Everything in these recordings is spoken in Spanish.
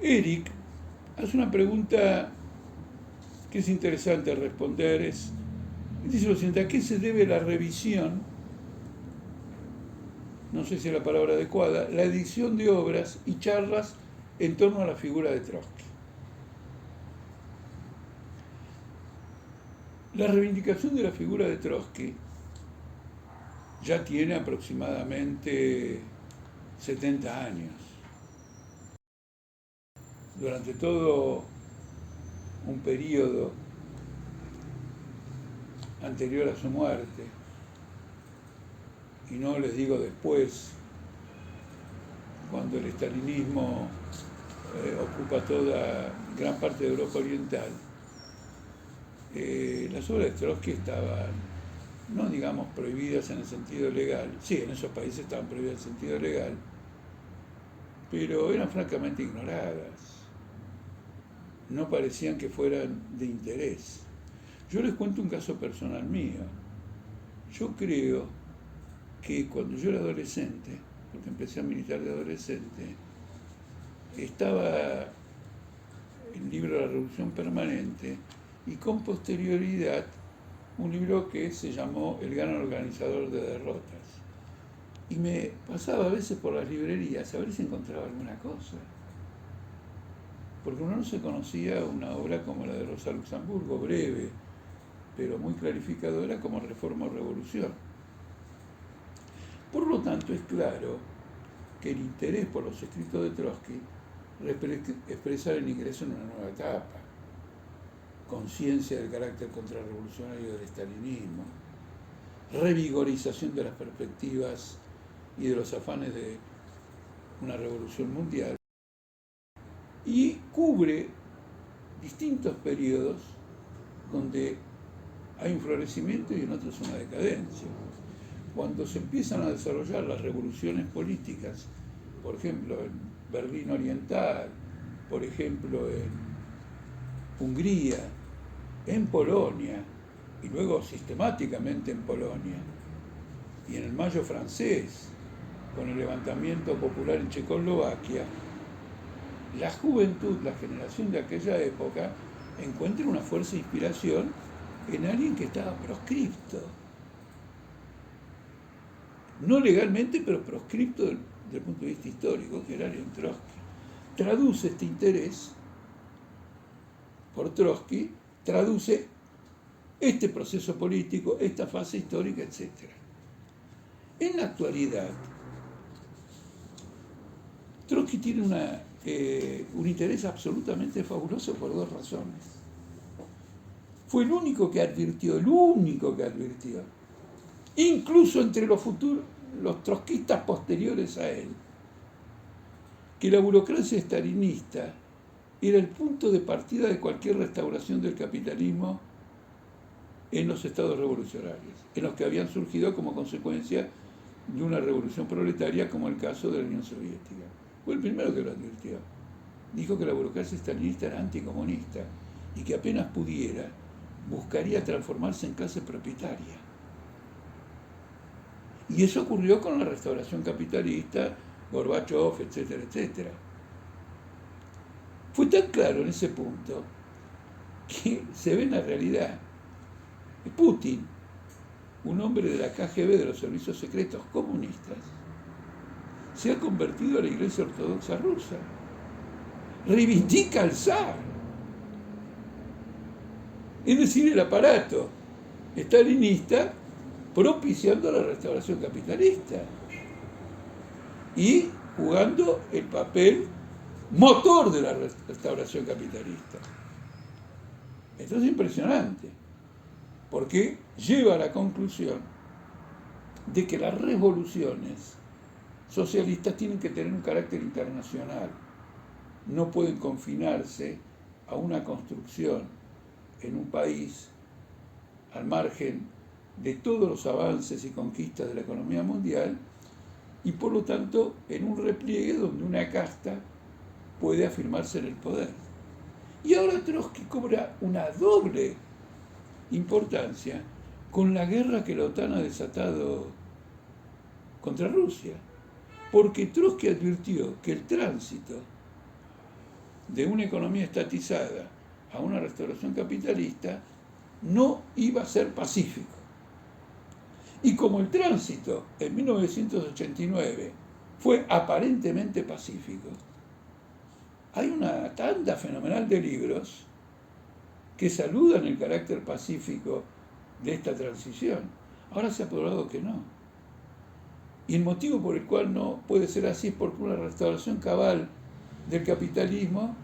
Eric hace una pregunta que es interesante responder. Dice lo siguiente: ¿a qué se debe la revisión, no sé si es la palabra adecuada, la edición de obras y charlas en torno a la figura de Trotsky? La reivindicación de la figura de Trotsky ya tiene aproximadamente 70 años. Durante todo un periodo anterior a su muerte, y no les digo después, cuando el estalinismo ocupa toda gran parte de Europa Oriental, las obras de Trotsky estaban, no digamos prohibidas en el sentido legal, sí, en esos países estaban prohibidas en el sentido legal, pero eran francamente ignoradas, no parecían que fueran de interés. Yo les cuento un caso personal mío. Yo creo que cuando yo era adolescente, porque empecé a militar de adolescente, estaba el libro La Revolución Permanente y con posterioridad un libro que se llamó El gran organizador de derrotas. Y me pasaba a veces por las librerías a ver si encontraba alguna cosa. Porque uno no se conocía una obra como la de Rosa Luxemburgo, breve, pero muy clarificadora, como Reforma o Revolución. Por lo tanto, es claro que el interés por los escritos de Trotsky expresa el ingreso en una nueva etapa, conciencia del carácter contrarrevolucionario del estalinismo, revigorización de las perspectivas y de los afanes de una revolución mundial, y cubre distintos periodos donde hay un florecimiento y en otros una decadencia. Cuando se empiezan a desarrollar las revoluciones políticas, por ejemplo en Berlín Oriental, por ejemplo en Hungría, en Polonia, y luego sistemáticamente en Polonia, y en el Mayo francés, con el levantamiento popular en Checoslovaquia, la juventud, la generación de aquella época, encuentra una fuerza de inspiración en alguien que estaba proscripto. No legalmente, pero proscripto desde el punto de vista histórico, que era León Trotsky. Traduce este interés por Trotsky, traduce este proceso político, esta fase histórica, etc. En la actualidad, Trotsky tiene un interés absolutamente fabuloso por dos razones. Fue el único que advirtió, incluso entre los trotskistas posteriores a él, que la burocracia estalinista era el punto de partida de cualquier restauración del capitalismo en los estados revolucionarios, en los que habían surgido como consecuencia de una revolución proletaria, como el caso de la Unión Soviética. Fue el primero que lo advirtió. Dijo que la burocracia estalinista era anticomunista y que apenas pudiera, buscaría transformarse en clase propietaria. Y eso ocurrió con la restauración capitalista, Gorbachov, etcétera, etcétera. Fue tan claro en ese punto que se ve en la realidad. Putin, un hombre de la KGB, de los servicios secretos comunistas, se ha convertido a la Iglesia Ortodoxa rusa. Reivindica al zar. Es decir, el aparato estalinista propiciando la restauración capitalista y jugando el papel motor de la restauración capitalista. Esto es impresionante, porque lleva a la conclusión de que las revoluciones socialistas tienen que tener un carácter internacional, no pueden confinarse a una construcción en un país al margen de todos los avances y conquistas de la economía mundial, y por lo tanto en un repliegue donde una casta puede afirmarse en el poder. Y ahora Trotsky cobra una doble importancia con la guerra que la OTAN ha desatado contra Rusia, porque Trotsky advirtió que el tránsito de una economía estatizada a una restauración capitalista no iba a ser pacífico. Y como el tránsito en 1989 fue aparentemente pacífico, hay una tanda fenomenal de libros que saludan el carácter pacífico de esta transición. Ahora se ha probado que no. Y el motivo por el cual no puede ser así es porque una restauración cabal del capitalismo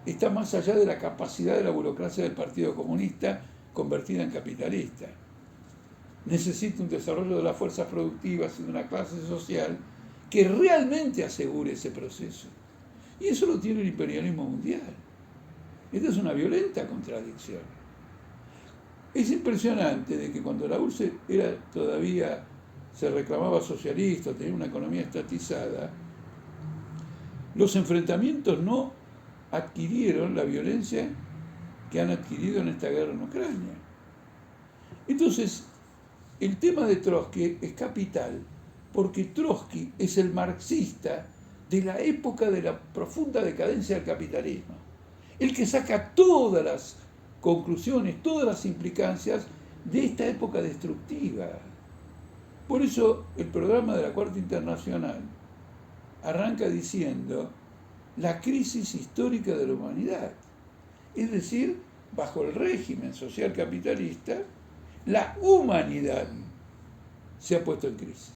está más allá de la capacidad de la burocracia del Partido Comunista convertida en capitalista. Necesita un desarrollo de las fuerzas productivas y de una clase social que realmente asegure ese proceso. Y eso lo tiene el imperialismo mundial. Esta es una violenta contradicción. Es impresionante de que cuando la URSS todavía se reclamaba socialista, tenía una economía estatizada, los enfrentamientos no adquirieron la violencia que han adquirido en esta guerra en Ucrania. Entonces, el tema de Trotsky es capital, porque Trotsky es el marxista de la época de la profunda decadencia del capitalismo, el que saca todas las conclusiones, todas las implicancias de esta época destructiva. Por eso el programa de la Cuarta Internacional arranca diciendo la crisis histórica de la humanidad. Es decir, bajo el régimen social capitalista, la humanidad se ha puesto en crisis.